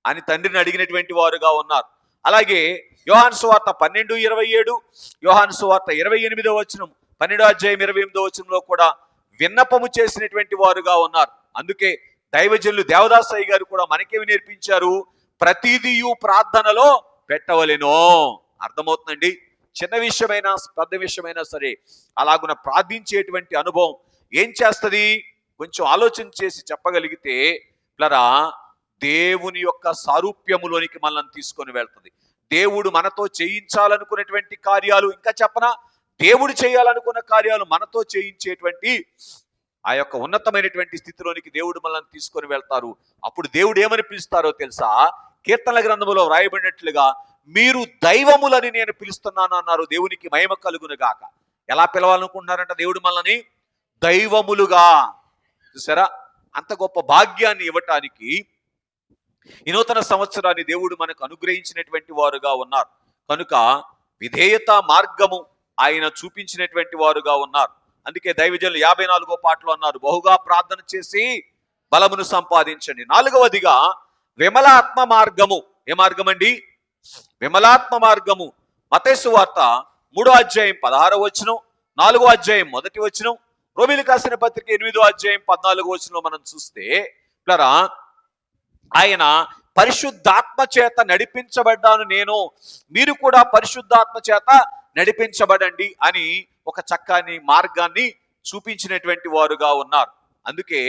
అని తండ్రిని అడిగినటువంటి వారుగా ఉన్నారు. అలాగే యోహాను సువార్త 12:27, యోహాను సువార్త 28వ వచనం, 12వ అధ్యాయం 28వ వచనంలో కూడా విన్నపము చేసినటువంటి వారుగా ఉన్నారు. అందుకే దైవజనులు దేవదాస్ అయ్య గారు కూడా మనకేమి నేర్పించారు? ప్రతిదియు ప్రార్థనలో పెట్టవలెను. అర్థమవుతుందండి. చిన్న విషయమైనా పెద్ద విషయమైనా సరే అలాగున ప్రార్థించేటువంటి అనుభవం ఏం చేస్తుంది? కొంచెం ఆలోచన చేసి చెప్పగలిగితే దేవుని యొక్క సారూప్యములోనికి మనల్ని తీసుకొని వెళ్తుంది. దేవుడు మనతో చేయించాలనుకున్నటువంటి కార్యాలు, ఇంకా చెప్పనా, దేవుడు చేయాలనుకున్న కార్యాలు మనతో చేయించేటువంటి ఆ యొక్క ఉన్నతమైనటువంటి స్థితిలోనికి దేవుడు మనల్ని తీసుకొని వెళ్తారు. అప్పుడు దేవుడు ఏమని పిలుస్తారో తెలుసా? కీర్తనల గ్రంథములో వ్రాయబడినట్లుగా మీరు దైవములని నేను పిలుస్తున్నాను అన్నారు. దేవునికి మహిమ కలుగును గాక. ఎలా పిలవాలనుకుంటున్నారంట దేవుడు మనల్ని? దైవములుగా. చూసారా, అంత గొప్ప భాగ్యాన్ని ఇవ్వటానికి ఈ నూతన సంవత్సరాన్ని దేవుడు మనకు అనుగ్రహించినటువంటి వారుగా ఉన్నారు. కనుక విధేయత మార్గము ఆయన చూపించినటువంటి వారుగా ఉన్నారు. అందుకే దైవజనులు 54వ పాటలో అన్నారు, బహుగా ప్రార్థన చేసి బలమును సంపాదించండి. 4వదిగా విమలాత్మ మార్గము. ఏ మార్గం అండి? విమలాత్మ మార్గము. మత్తయి సువార్త 3వ అధ్యాయం 16వ వచనం, 4వ అధ్యాయం 1వ వచనం, రోమీయులకు రాసిన పత్రిక 8వ అధ్యాయం 14వ వచనంలో మనం చూస్తే ప్లరా ఆయన పరిశుద్ధాత్మ చేత నడిపించబడ్డాను నేను, మీరు కూడా పరిశుద్ధాత్మ చేత నడిపించబడండి అని ఒక చక్కని మార్గాన్ని చూపించినటువంటి వారుగా ఉన్నారు. అందుకే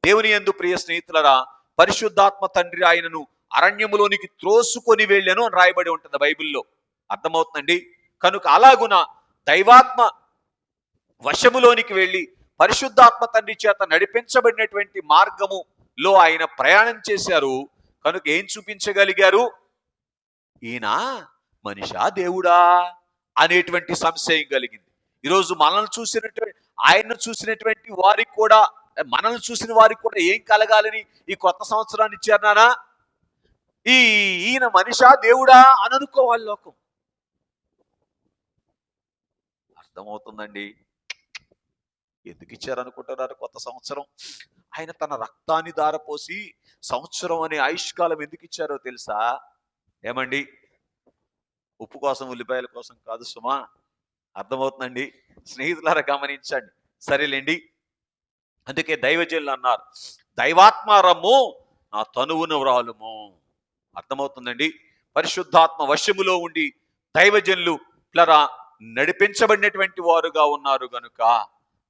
దేవుని యందు ప్రియ స్నేహితులరా, పరిశుద్ధాత్మ తండ్రి ఆయనను అరణ్యములోనికి త్రోసుకొని వెళ్ళాను అని రాయబడి ఉంటుంది బైబిల్లో. అర్థమవుతుందండి? కనుక అలాగున దైవాత్మ వశములోనికి వెళ్ళి పరిశుద్ధాత్మ తండ్రి చేత నడిపించబడినటువంటి మార్గములో ఆయన ప్రయాణం చేశారు. కనుక ఏం చూపించగలిగారు? ఈయన మనిషా దేవుడా అనేటువంటి సంశయం కలిగింది. ఈరోజు మనల్ని చూసినటువంటి, ఆయన్ను చూసినటువంటి వారికి కూడా, మనల్ని చూసిన వారికి కూడా ఏం కలగాలని ఈ కొత్త సంవత్సరాన్ని ఇచ్చారు నానా? ఈయన మనిషా దేవుడా అని అనుకోవాలి లోకం. అర్థమవుతుందండి? ఎందుకు ఇచ్చారనుకుంటున్నారు కొత్త సంవత్సరం? ఆయన తన రక్తాన్ని ధారపోసి సంవత్సరం అనే ఆయుష్కాలం ఎందుకు ఇచ్చారో తెలుసా? ఏమండి? ఉప్పు కోసం ఉల్లిపాయల కోసం కాదు సుమా. అర్థమవుతుందండి? స్నేహితులారా గమనించండి. సరేలేండి, అందుకే దైవజనులు అన్నారు, దైవాత్మారము నా తనువును వ్రాలుము. అర్థమవుతుందండి? పరిశుద్ధాత్మ వశములో ఉండి దైవజనులు ప్లరా నడిపించబడినటువంటి వారుగా ఉన్నారు గనుక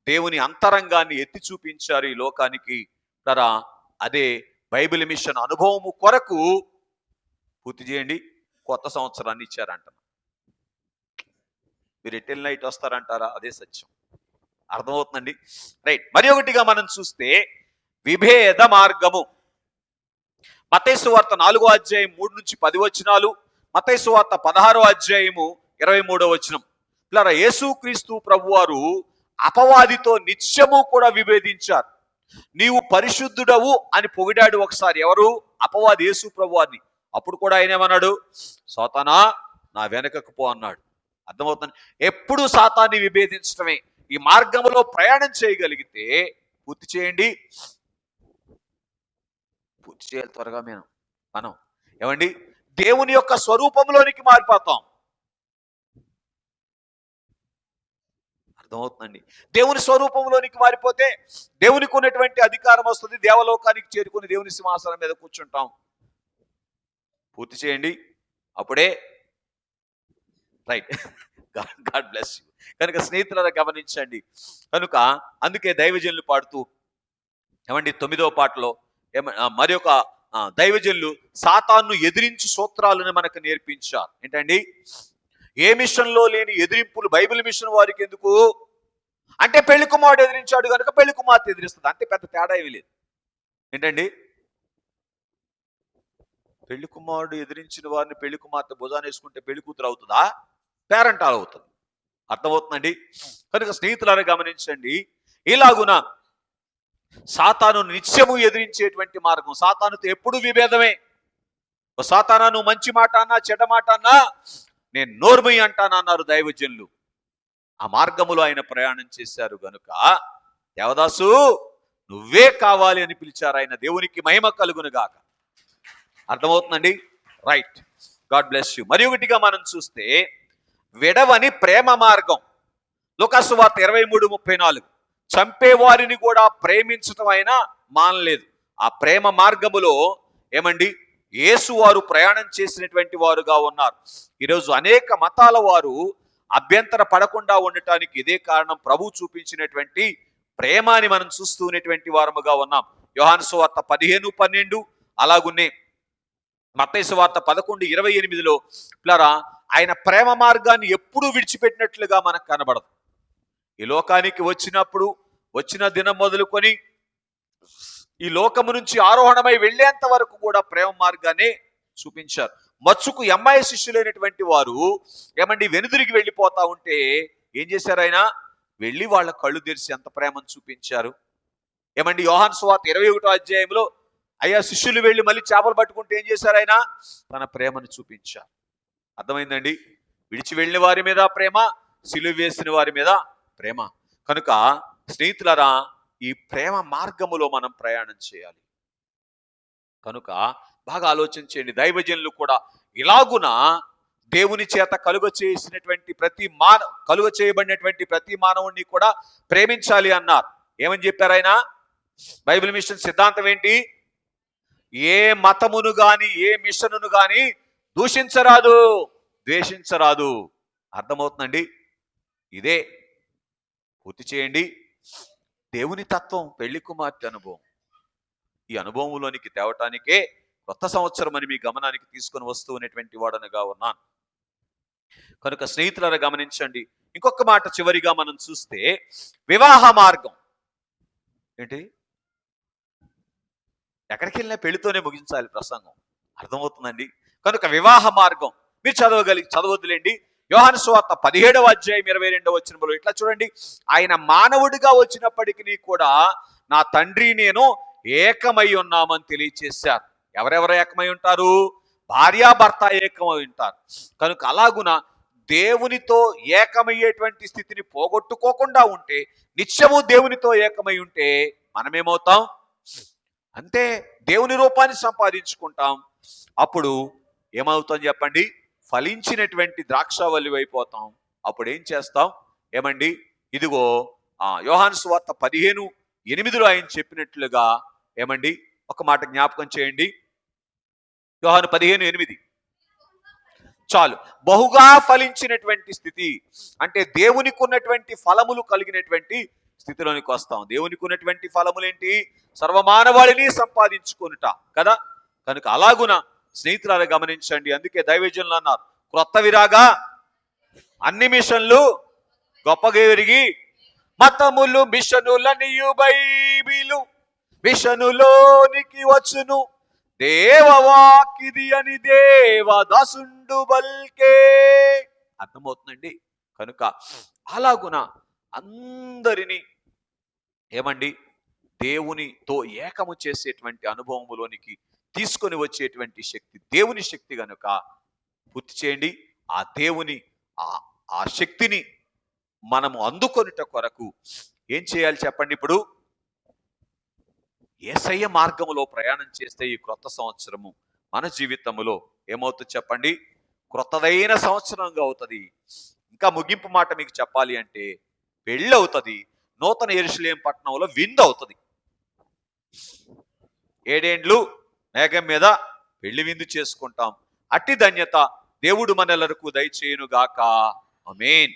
దేవుని అంతరంగాన్ని ఎత్తి చూపించారు ఈ లోకానికి. ప్లరా అదే బైబిల్ మిషన్ అనుభవము కొరకు పూర్తి చేయండి కొత్త సంవత్సరాన్ని ఇచ్చారంట. మీరు ఎటెల్ నైట్ వస్తారంటారా? అదే సత్యం. అర్థమవుతుందండి? రైట్. మరి ఒకటిగా మనం చూస్తే విభేద మార్గము. మత్తయి సువార్త 4వ అధ్యాయం 3 నుంచి 10 వచనాలు, మత్తయి సువార్త 16వ అధ్యాయము 23వ వచనం. ఇలా యేసుక్రీస్తు ప్రభువారు అపవాదితో నిత్యము కూడా విభేదించారు. నీవు పరిశుద్ధుడవు అని పొగిడాడు ఒకసారి. ఎవరు? అపవాది యేసు ప్రభువారిని. అప్పుడు కూడా ఆయన ఏమన్నాడు? సాతానా నా వెనకకు పో అన్నాడు. అర్థమవుతుంది? ఎప్పుడు సాతాన్ని విభేదించడమే. ఈ మార్గంలో ప్రయాణం చేయగలిగితే పూర్తి చేయండి, పూర్తి చేయాలి త్వరగా. మనం ఏమండి? దేవుని యొక్క స్వరూపంలోనికి మారిపోతాం. అర్థమవుతుందండి? దేవుని స్వరూపంలోనికి మారిపోతే దేవునికి ఉన్నటువంటి అధికారం వస్తుంది. దేవలోకానికి చేరుకుని దేవుని సింహాసనం మీద కూర్చుంటాం. పూర్తి చేయండి, అప్పుడే రైట్. God bless you. కనుక స్నేహితులను గమనించండి. కనుక అందుకే దైవజనులు పాడుతూ ఏమండి 9వ పాటలో మరి ఒక దైవజనులు సాతాను ఎదిరించు సూత్రాలను మనకు నేర్పించారు. ఏంటండి? ఏ మిషన్లో లేని ఎదిరింపులు బైబిల్ మిషన్ వారికి ఎందుకు అంటే, పెళ్లి కుమారుడు ఎదిరించాడు కనుక పెళ్లి కుమార్తె ఎదిరిస్తుంది. అంతే, పెద్ద తేడా ఏమీ లేదు. ఏంటండి? పెళ్లి కుమారుడు ఎదిరించిన వారిని పెళ్లి కుమార్తె భుజాన్ని వేసుకుంటే పెళ్లి కూతురు అవుతుందా? పేరంటాలు అవుతుంది. అర్థమవుతుందండి? కనుక స్నేహితులను గమనించండి. ఇలాగున సాతాను నిత్యము ఎదిరించేటువంటి మార్గం. సాతానుతో ఎప్పుడు విభేదమే. సాతానా నువ్వు మంచి మాట అన్నా చెడ్డ మాట అన్నా నేను నోర్మై అంటానన్నారు దైవజనులు. ఆ మార్గములో ఆయన ప్రయాణం చేశారు గనుక దేవదాసు నువ్వే కావాలి అని పిలిచారు ఆయన. దేవునికి మహిమ కలుగును గాక. అర్థమవుతుందండి? రైట్. God bless you. మరి ఒకటిగా మనం చూస్తే విడవని ప్రేమ మార్గం. లూకాసు వార్త 23:34 చంపేవారిని కూడా ప్రేమించటం అయినా మానలేదు. ఆ ప్రేమ మార్గములో ఏమండి యేసు వారు ప్రయాణం చేసినటువంటి వారుగా ఉన్నారు. ఈరోజు అనేక మతాల వారు అభ్యంతర పడకుండా ఉండటానికి ఇదే కారణం. ప్రభు చూపించినటువంటి ప్రేమ అని మనం చూస్తూ ఉన్నటువంటి వారముగా ఉన్నాం. యోహాను సువార్త 15:12 అలాగున్నే మత్తయి సువార్త 11:28లో ప్లరా ఆయన ప్రేమ మార్గాన్ని ఎప్పుడూ విడిచిపెట్టినట్లుగా మనకు కనబడదు. ఈ లోకానికి వచ్చినప్పుడు వచ్చిన దినం మొదలుకొని ఈ లోకము నుంచి ఆరోహణమై వెళ్లేంత వరకు కూడా ప్రేమ మార్గాన్ని చూపించారు. మచ్చుకు ఎంఐ శిష్యులైనటువంటి వారు ఏమండి వెనుదిరిగి వెళ్ళిపోతా ఉంటే ఏం చేశారు? ఆయన వెళ్ళి వాళ్ళ కళ్ళు తెరిచి ఎంత ప్రేమను చూపించారు. ఏమండి యోహాను సువార్త 21వ అధ్యాయంలో అయ్యా శిష్యులు వెళ్ళి మళ్ళీ చేపలు పట్టుకుంటే ఏం చేశారు? ఆయన తన ప్రేమను చూపించారు. అర్థమైందండి? విడిచి వెళ్ళిన వారి మీద ప్రేమ, సిలువ వేసిన వారి మీద ప్రేమ. కనుక స్నేహితులారా, ఈ ప్రేమ మార్గములో మనం ప్రయాణం చేయాలి. కనుక బాగా ఆలోచించండి. దైవజనులు కూడా ఇలాగున దేవుని చేత కలుగ చేయబడినటువంటి ప్రతి మానవుడిని కూడా ప్రేమించాలి అన్నారు. ఏమని చెప్పారు ఆయన? బైబిల్ మిషన్ సిద్ధాంతం ఏంటి? ఏ మతమును గాని ఏ మిషనును గాని దూషించరాదు, ద్వేషించరాదు. అర్థమవుతుందండి? ఇదే పూర్తి చేయండి. దేవుని తత్వం, పెళ్లి కుమార్తె అనుభవం. ఈ అనుభవంలోనికి తేవటానికే కొత్త సంవత్సరం అని మీ గమనానికి తీసుకొని వస్తూ ఉన్నటువంటి వాడనగా ఉన్నాను. కనుక స్నేహితులను గమనించండి. ఇంకొక మాట చివరిగా మనం చూస్తే వివాహ మార్గం ఏంటి? ఎక్కడికి వెళ్ళినా పెళ్లితోనే ముగించాలి ప్రసంగం. అర్థమవుతుందండి? కనుక వివాహ మార్గం మీరు చదవద్దులేండి. యోహాను సువార్త 17వ అధ్యాయం 22వ వచనంలో ఇట్లా చూడండి. ఆయన మానవుడిగా వచ్చినప్పటికీ కూడా నా తండ్రి నేను ఏకమై ఉన్నామని తెలియచేశారు. ఎవరెవరు ఏకమై ఉంటారు? భార్యాభర్త ఏకమై ఉంటారు. కనుక అలాగున దేవునితో ఏకమయ్యేటువంటి స్థితిని పోగొట్టుకోకుండా ఉంటే, నిత్యము దేవునితో ఏకమై ఉంటే మనమేమవుతాం? అంతే, దేవుని రూపాన్ని సంపాదించుకుంటాం. అప్పుడు ఏమవుతాం చెప్పండి? ఫలించినటువంటి ద్రాక్షావల్లి అయిపోతాం. అప్పుడు ఏం చేస్తాం? ఏమండి, ఇదిగో యోహాను సువార్త 15:8 ఆయన చెప్పినట్లుగా ఏమండి ఒక మాట జ్ఞాపకం చేయండి. యోహాను 15:8 చాలు. బహుగా ఫలించినటువంటి స్థితి అంటే దేవునికి ఉన్నటువంటి ఫలములు కలిగినటువంటి స్థితిలోనికి వస్తాం. దేవునికి ఉన్నటువంటి ఫలములేంటి? సర్వమానవాళిని సంపాదించుకొనుట కదా. కనుక అలాగున స్నేహితులను గమనించండి. అందుకే దైవజనులు అన్నారు, క్రొత్త విరాగా అన్ని మిషన్లు గొప్పగా ఎరిగి మతములు మిషనులనియు బైబిలు మిషనులోనికి వచ్చును దేవవాకిది అని దేవదాసుండు బల్కే. అర్థమవుతుందండి? కనుక అలాగున అందరినీ ఏమండి దేవునితో ఏకము చేసేటువంటి అనుభవములోనికి తీసుకొని వచ్చేటువంటి శక్తి దేవుని శక్తి. కనుక పూర్తి చేయండి. ఆ దేవుని ఆ శక్తిని మనము అందుకొనుట కొరకు ఏం చేయాలి చెప్పండి? ఇప్పుడు యేసయ్య మార్గములో ప్రయాణం చేస్తే ఈ క్రొత్త సంవత్సరము మన జీవితములో ఏమవుతుంది చెప్పండి? క్రొత్తదైన సంవత్సరంగా అవుతుంది. ఇంకా ముగింపు మాట మీకు చెప్పాలి అంటే పెళ్ళి అవుతుంది. నూతన యెరూషలేము పట్టణంలో విందు అవుతుంది. 7 ఏండ్లు మేఘం మీద పెళ్లి విందు చేసుకుంటాం. అట్టి ధన్యత దేవుడు మనెల్లరకు దయచేయునుగాక. ఆమేన్.